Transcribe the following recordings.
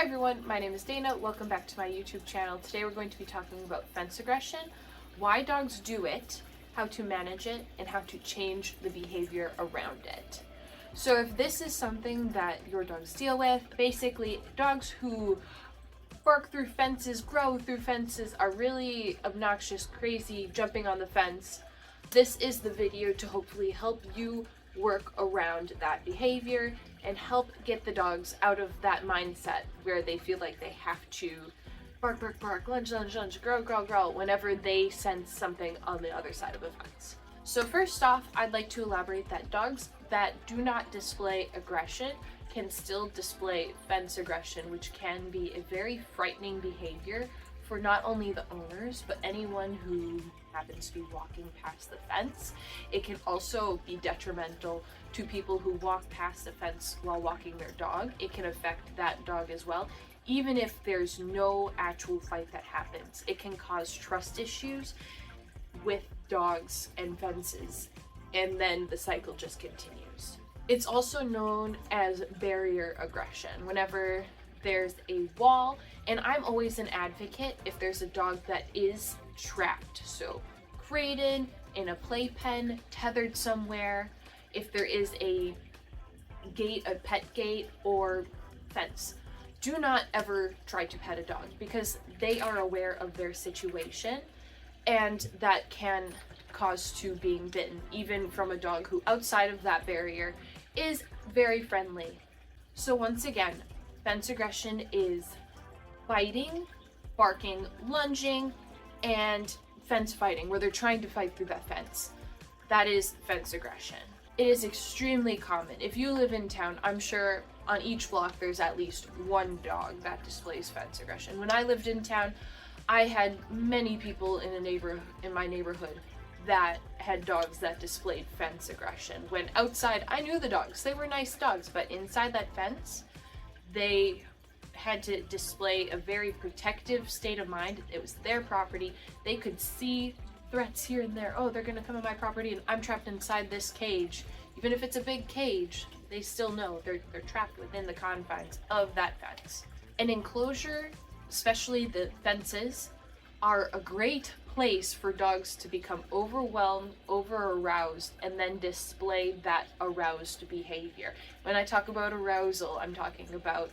Hi everyone, my name is Dana. Welcome back to my YouTube channel. Today we're going to be talking about fence aggression, why dogs do it, how to manage it, and how to change the behavior around it. So if this is something that your dogs deal with, basically dogs who bark through fences, grow through fences, are really obnoxious, crazy, jumping on the fence, this is the video to hopefully help you work around that behavior and help get the dogs out of that mindset where they feel like they have to bark, bark, bark, lunge, lunge, lunge, growl, growl, growl whenever they sense something on the other side of a fence. So first off, I'd like to elaborate that dogs that do not display aggression can still display fence aggression, which can be a very frightening behavior for not only the owners, but anyone who happens to be walking past the fence. It can also be detrimental to people who walk past the fence while walking their dog. It can affect that dog as well. Even if there's no actual fight that happens, it can cause trust issues with dogs and fences, and then the cycle just continues. It's also known as barrier aggression. Whenever there's a wall, and I'm always an advocate if there's a dog that is trapped, so crated in a playpen, tethered somewhere, if there is a gate, a pet gate or fence, do not ever try to pet a dog because they are aware of their situation, and that can cause to being bitten, even from a dog who outside of that barrier is very friendly. So once again, fence aggression is biting, barking, lunging, and fence fighting, where they're trying to fight through that fence. That is fence aggression. It is extremely common. If you live in town, I'm sure on each block there's at least one dog that displays fence aggression. When I lived in town, I had many people in my neighborhood that had dogs that displayed fence aggression. When outside, I knew the dogs. They were nice dogs, but inside that fence, they had to display a very protective state of mind. It was their property. They could see threats here and there. Oh, they're gonna come on my property and I'm trapped inside this cage. Even if it's a big cage, they still know they're trapped within the confines of that fence. An enclosure, especially the fences, are a great place for dogs to become overwhelmed, over-aroused, and then display that aroused behavior. When I talk about arousal, I'm talking about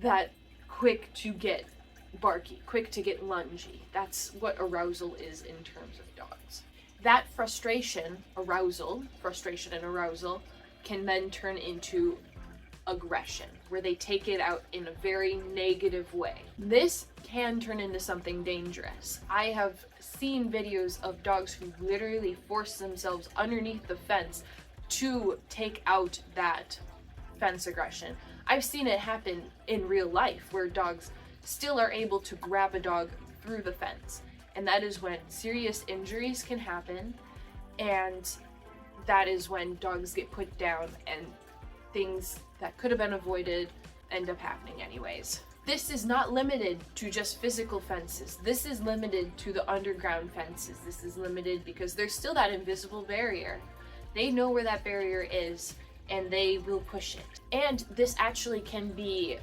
that quick to get barky, quick to get lungy. That's what arousal is in terms of dogs. That frustration and arousal can then turn into aggression, where they take it out in a very negative way. This can turn into something dangerous. I have seen videos of dogs who literally force themselves underneath the fence to take out that fence aggression. I've seen it happen in real life where dogs still are able to grab a dog through the fence, and that is when serious injuries can happen, and that is when dogs get put down and things that could have been avoided end up happening anyways. This is not limited to just physical fences. This is limited to the underground fences. This is limited because there's still that invisible barrier. They know where that barrier is and they will push it. And this actually can be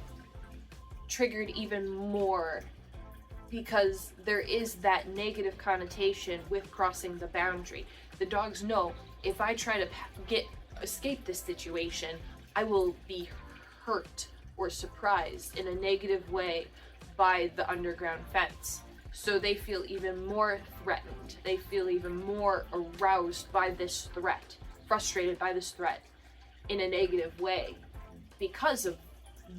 triggered even more because there is that negative connotation with crossing the boundary. The dogs know if I try to escape this situation, I will be hurt or surprised in a negative way by the underground fence. So they feel even more threatened. They feel even more aroused by this threat, frustrated by this threat in a negative way because of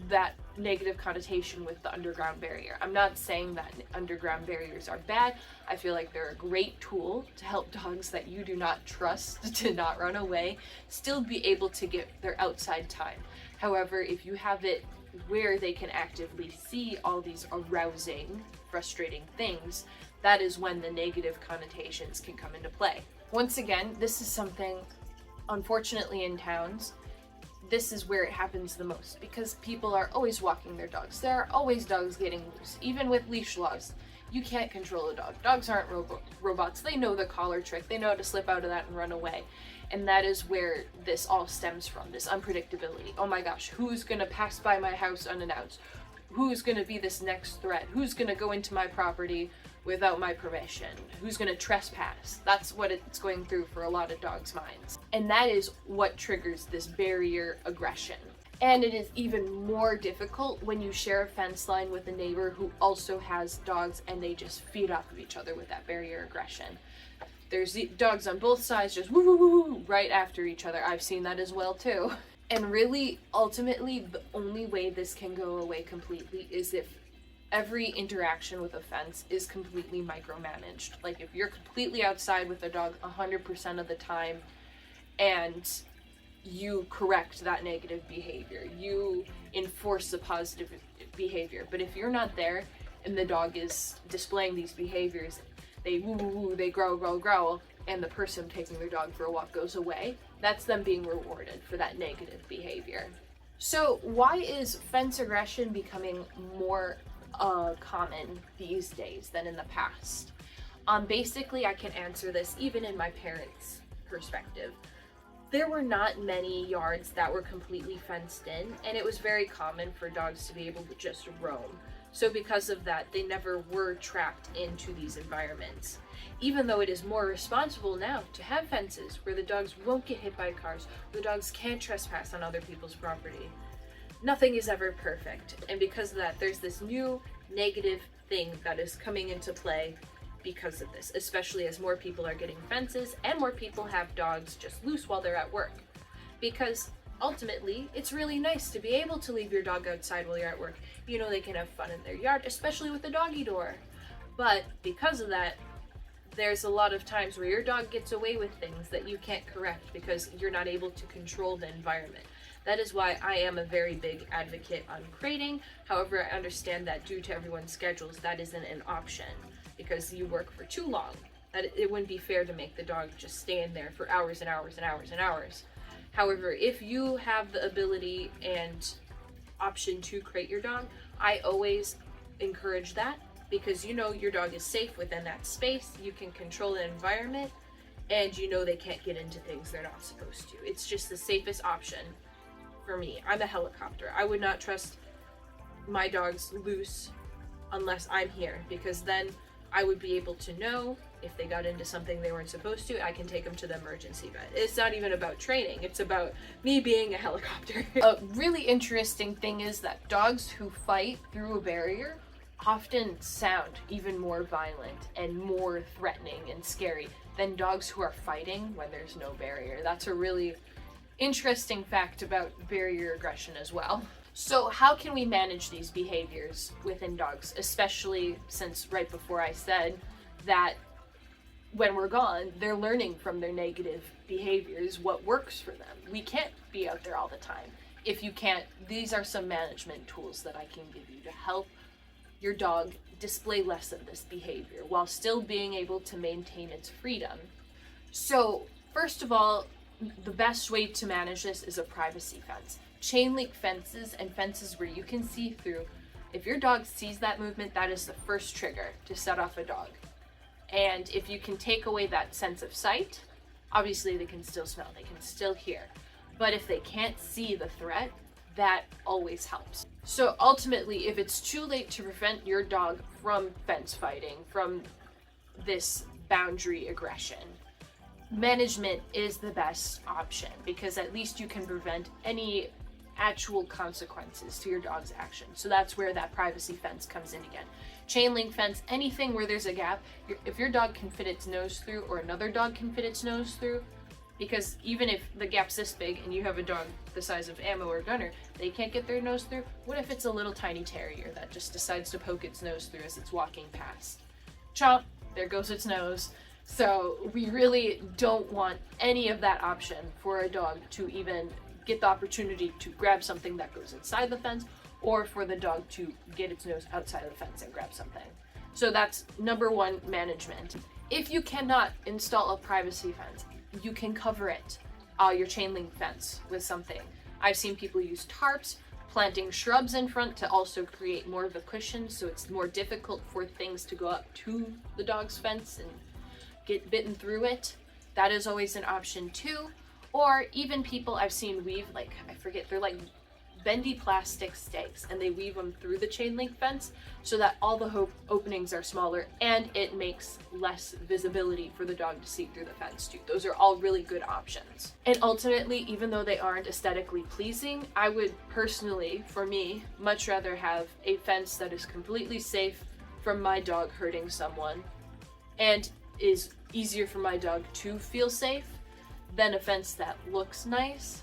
that negative connotation with the underground barrier. I'm not saying that underground barriers are bad. I feel like they're a great tool to help dogs that you do not trust to not run away still be able to get their outside time. However, if you have it where they can actively see all these arousing, frustrating things, that is when the negative connotations can come into play. Once again, this is something, unfortunately, in towns, this is where it happens the most because people are always walking their dogs. There are always dogs getting loose. Even with leash laws, you can't control a dog. Dogs aren't robots. They know the collar trick. They know how to slip out of that and run away. And that is where this all stems from, this unpredictability. Oh my gosh, who's gonna pass by my house unannounced? who's going to be this next threat? Who's going to go into my property without my permission? Who's going to trespass? That's what it's going through for a lot of dogs' minds. And that is what triggers this barrier aggression. And it is even more difficult when you share a fence line with a neighbor who also has dogs and they just feed off of each other with that barrier aggression. There's dogs on both sides just woo woo woo woo right after each other. I've seen that as well too. And really, ultimately, the only way this can go away completely is if every interaction with a fence is completely micromanaged. Like if you're completely outside with a dog 100% of the time and you correct that negative behavior, you enforce the positive behavior. But if you're not there and the dog is displaying these behaviors, they woo woo woo, they growl growl growl, and the person taking their dog for a walk goes away, that's them being rewarded for that negative behavior. So why is fence aggression becoming more common these days than in the past? Basically, I can answer this even in my parents' perspective. There were not many yards that were completely fenced in, and it was very common for dogs to be able to just roam. So because of that, they never were trapped into these environments. Even though it is more responsible now to have fences where the dogs won't get hit by cars, the dogs can't trespass on other people's property. Nothing is ever perfect, and because of that, there's this new negative thing that is coming into play because of this, especially as more people are getting fences and more people have dogs just loose while they're at work. Because ultimately, it's really nice to be able to leave your dog outside while you're at work. You know, they can have fun in their yard, especially with the doggy door. But because of that, there's a lot of times where your dog gets away with things that you can't correct because you're not able to control the environment. That is why I am a very big advocate on crating. However, I understand that due to everyone's schedules, that isn't an option because you work for too long. That it wouldn't be fair to make the dog just stay in there for hours and hours and hours and hours. However, if you have the ability and option to crate your dog, I always encourage that because you know your dog is safe within that space, you can control the environment, and you know they can't get into things they're not supposed to. It's just the safest option for me. I'm a helicopter. I would not trust my dogs loose unless I'm here because then I would be able to know if they got into something they weren't supposed to, I can take them to the emergency vet. It's not even about training, it's about me being a helicopter. A really interesting thing is that dogs who fight through a barrier often sound even more violent and more threatening and scary than dogs who are fighting when there's no barrier. That's a really interesting fact about barrier aggression as well. So how can we manage these behaviors within dogs, especially since right before I said that when we're gone, they're learning from their negative behaviors what works for them. We can't be out there all the time. If you can't, these are some management tools that I can give you to help your dog display less of this behavior while still being able to maintain its freedom. So first of all, the best way to manage this is a privacy fence. Chain link fences and fences where you can see through. If your dog sees that movement, that is the first trigger to set off a dog. And if you can take away that sense of sight, obviously they can still smell, they can still hear. But if they can't see the threat, that always helps. So ultimately, if it's too late to prevent your dog from fence fighting, from this boundary aggression, management is the best option because at least you can prevent any actual consequences to your dog's action. So that's where that privacy fence comes in again. Chain link fence, anything where there's a gap, if your dog can fit its nose through or another dog can fit its nose through, because even if the gap's this big and you have a dog the size of Ammo or Gunner, they can't get their nose through. What if it's a little tiny terrier that just decides to poke its nose through as it's walking past? Chomp, there goes its nose. So we really don't want any of that option for a dog to even get the opportunity to grab something that goes inside the fence or for the dog to get its nose outside of the fence and grab something. So that's number one, management. If you cannot install a privacy fence, you can cover it, your chain link fence, with something. I've seen people use tarps, planting shrubs in front to also create more of a cushion so it's more difficult for things to go up to the dog's fence and get bitten through it. That is always an option too. Or even people I've seen weave, like, I forget, they're like bendy plastic stakes, and they weave them through the chain link fence so that all the openings are smaller and it makes less visibility for the dog to see through the fence too. Those are all really good options. And ultimately, even though they aren't aesthetically pleasing, I would personally, for me, much rather have a fence that is completely safe from my dog hurting someone and is easier for my dog to feel safe than a fence that looks nice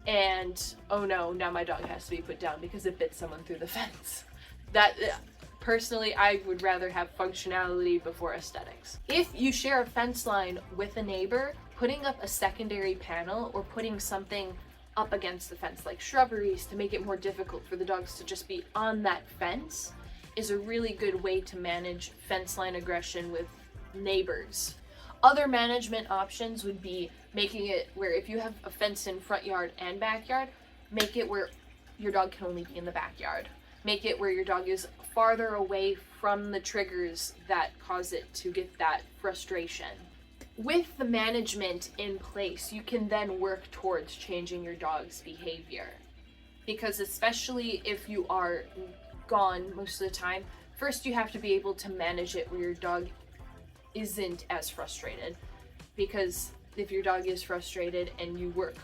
and oh no, now my dog has to be put down because it bit someone through the fence. That personally, I would rather have functionality before aesthetics. If you share a fence line with a neighbor, putting up a secondary panel or putting something up against the fence like shrubberies to make it more difficult for the dogs to just be on that fence is a really good way to manage fence line aggression with neighbors. Other management options would be making it where if you have a fence in front yard and backyard, make it where your dog can only be in the backyard. Make it where your dog is farther away from the triggers that cause it to get that frustration. With the management in place, you can then work towards changing your dog's behavior. Because especially if you are gone most of the time, first you have to be able to manage it where your dog isn't as frustrated, because if your dog is frustrated and you work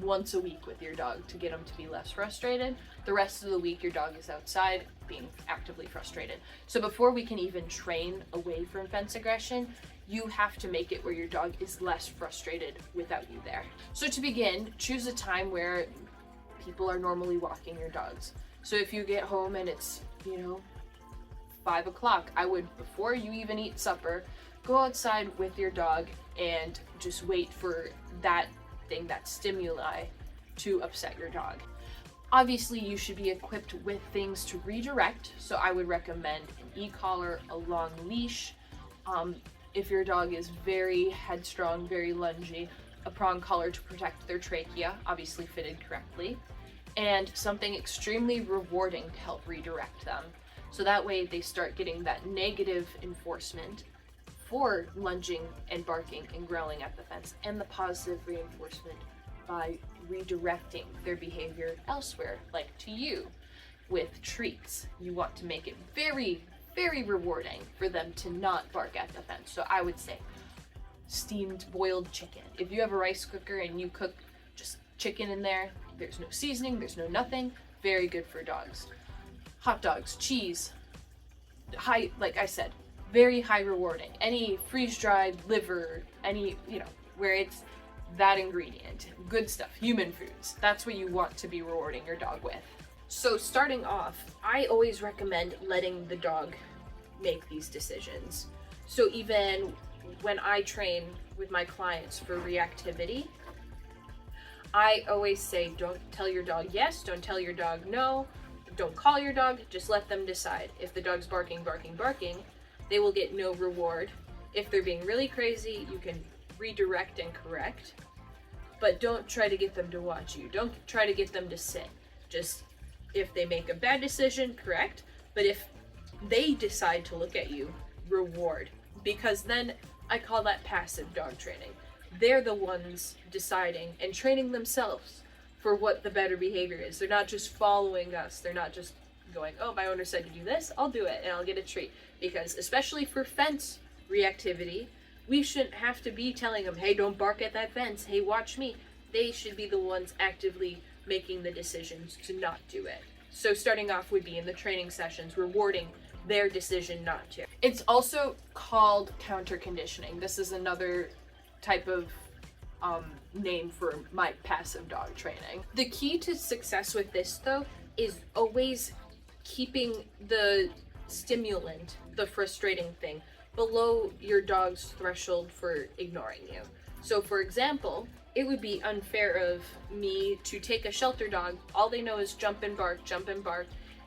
once a week with your dog to get them to be less frustrated, the rest of the week your dog is outside being actively frustrated. So before we can even train away from fence aggression, you have to make it where your dog is less frustrated without you there. So to begin, choose a time where people are normally walking your dogs. So if you get home and it's 5 o'clock, I would, before you even eat supper, go outside with your dog and just wait for that thing, that stimuli, to upset your dog. Obviously, you should be equipped with things to redirect, so I would recommend an e-collar, a long leash. If your dog is very headstrong, very lungy, a prong collar to protect their trachea, obviously fitted correctly, and something extremely rewarding to help redirect them. So that way they start getting that negative enforcement for lunging and barking and growling at the fence, and the positive reinforcement by redirecting their behavior elsewhere, like to you with treats. You want to make it very, very rewarding for them to not bark at the fence. So I would say steamed boiled chicken. If you have a rice cooker and you cook just chicken in there, there's no seasoning, there's no nothing, very good for dogs. Hot dogs, cheese, high, like I said, very high rewarding. Any freeze-dried liver, any, where it's that ingredient, good stuff, human foods. That's what you want to be rewarding your dog with. So starting off, I always recommend letting the dog make these decisions. So even when I train with my clients for reactivity, I always say, don't tell your dog yes, don't tell your dog no, don't call your dog, just let them decide. If the dog's barking, they will get no reward. If they're being really crazy, you can redirect and correct, but don't try to get them to watch you. Don't try to get them to sit. Just, if they make a bad decision, correct, but if they decide to look at you, reward. Because then I call that passive dog training. They're the ones deciding and training themselves for what the better behavior is. They're not just following us. They're not just going, oh, my owner said to do this, I'll do it and I'll get a treat. Because especially for fence reactivity, we shouldn't have to be telling them, hey, don't bark at that fence, hey, watch me. They should be the ones actively making the decisions to not do it. So starting off would be in the training sessions, rewarding their decision not to. It's also called counter conditioning. This is another type of name for my passive dog training. The key to success with this, though, is always keeping the stimulant, the frustrating thing, below your dog's threshold for ignoring you. So for example, it would be unfair of me to take a shelter dog, all they know is jump and bark,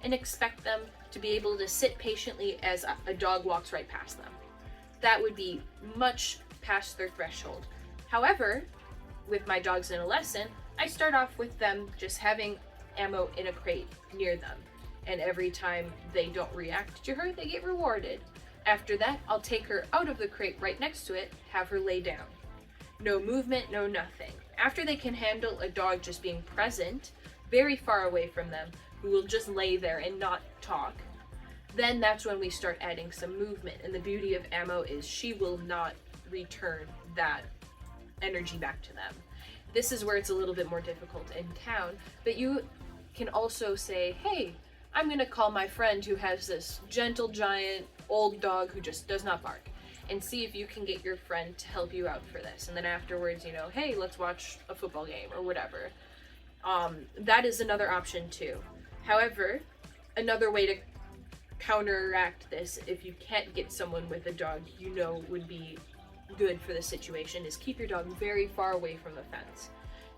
and expect them to be able to sit patiently as a dog walks right past them. That would be much past their threshold. However, with my dogs in a lesson, I start off with them just having ammo in a crate near them. And every time they don't react to her, they get rewarded. After that, I'll take her out of the crate right next to it, have her lay down. No movement, no nothing. After they can handle a dog just being present, very far away from them, who will just lay there and not talk, then that's when we start adding some movement. And the beauty of Ammo is she will not return that energy back to them. This is where it's a little bit more difficult in town, but you can also say, hey, I'm gonna call my friend who has this gentle giant old dog who just does not bark, and see if you can get your friend to help you out for this. And then afterwards, you know, hey, let's watch a football game or whatever. That is another option too. However, another way to counteract this, if you can't get someone with a dog you know would be good for the situation, is keep your dog very far away from the fence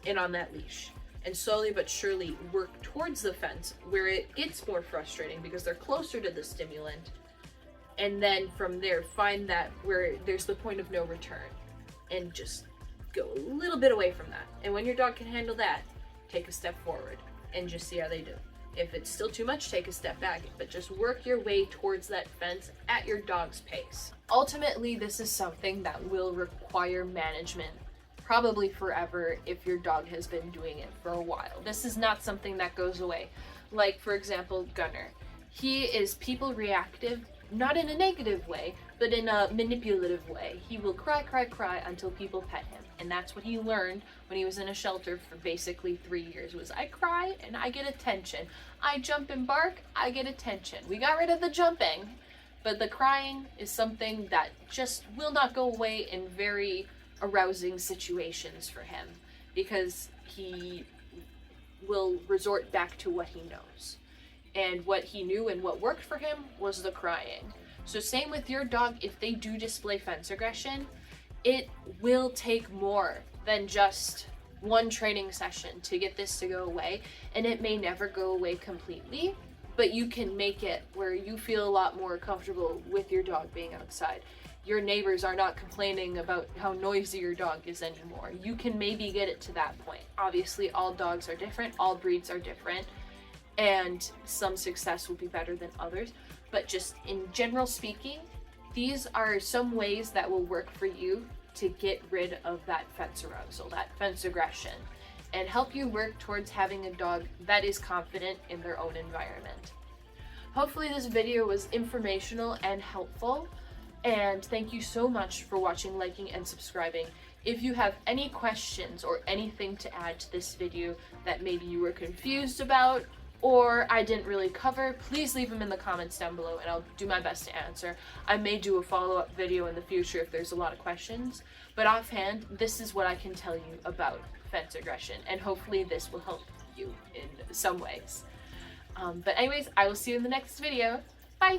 and on that leash, and slowly but surely work towards the fence where it gets more frustrating because they're closer to the stimulant, and then from there find that where there's the point of no return and just go a little bit away from that. And when your dog can handle that, take a step forward and just see how they do. If it's still too much, take a step back, but just work your way towards that fence at your dog's pace. Ultimately, this is something that will require management probably forever if your dog has been doing it for a while. This is not something that goes away. Like, for example, Gunner. He is people reactive, not in a negative way, but in a manipulative way. He will cry, cry, cry until people pet him. And that's what he learned when he was in a shelter for basically 3 years, was I cry and I get attention. I jump and bark, I get attention. We got rid of the jumping, but the crying is something that just will not go away in very arousing situations for him, because he will resort back to what he knows. And what he knew and what worked for him was the crying. So same with your dog. If they do display fence aggression, it will take more than just one training session to get this to go away, and it may never go away completely, but you can make it where you feel a lot more comfortable with your dog being outside. Your neighbors are not complaining about how noisy your dog is anymore. You can maybe get it to that point. Obviously, all dogs are different, all breeds are different, and some success will be better than others, but just in general speaking, these are some ways that will work for you to get rid of that fence arousal, that fence aggression, and help you work towards having a dog that is confident in their own environment. Hopefully this video was informational and helpful, and thank you so much for watching, liking, and subscribing. If you have any questions or anything to add to this video that maybe you were confused about, or I didn't really cover, please leave them in the comments down below and I'll do my best to answer. I may do a follow-up video in the future if there's a lot of questions, but offhand, this is what I can tell you about fence aggression, and hopefully this will help you in some ways. But anyways, I will see you in the next video. Bye!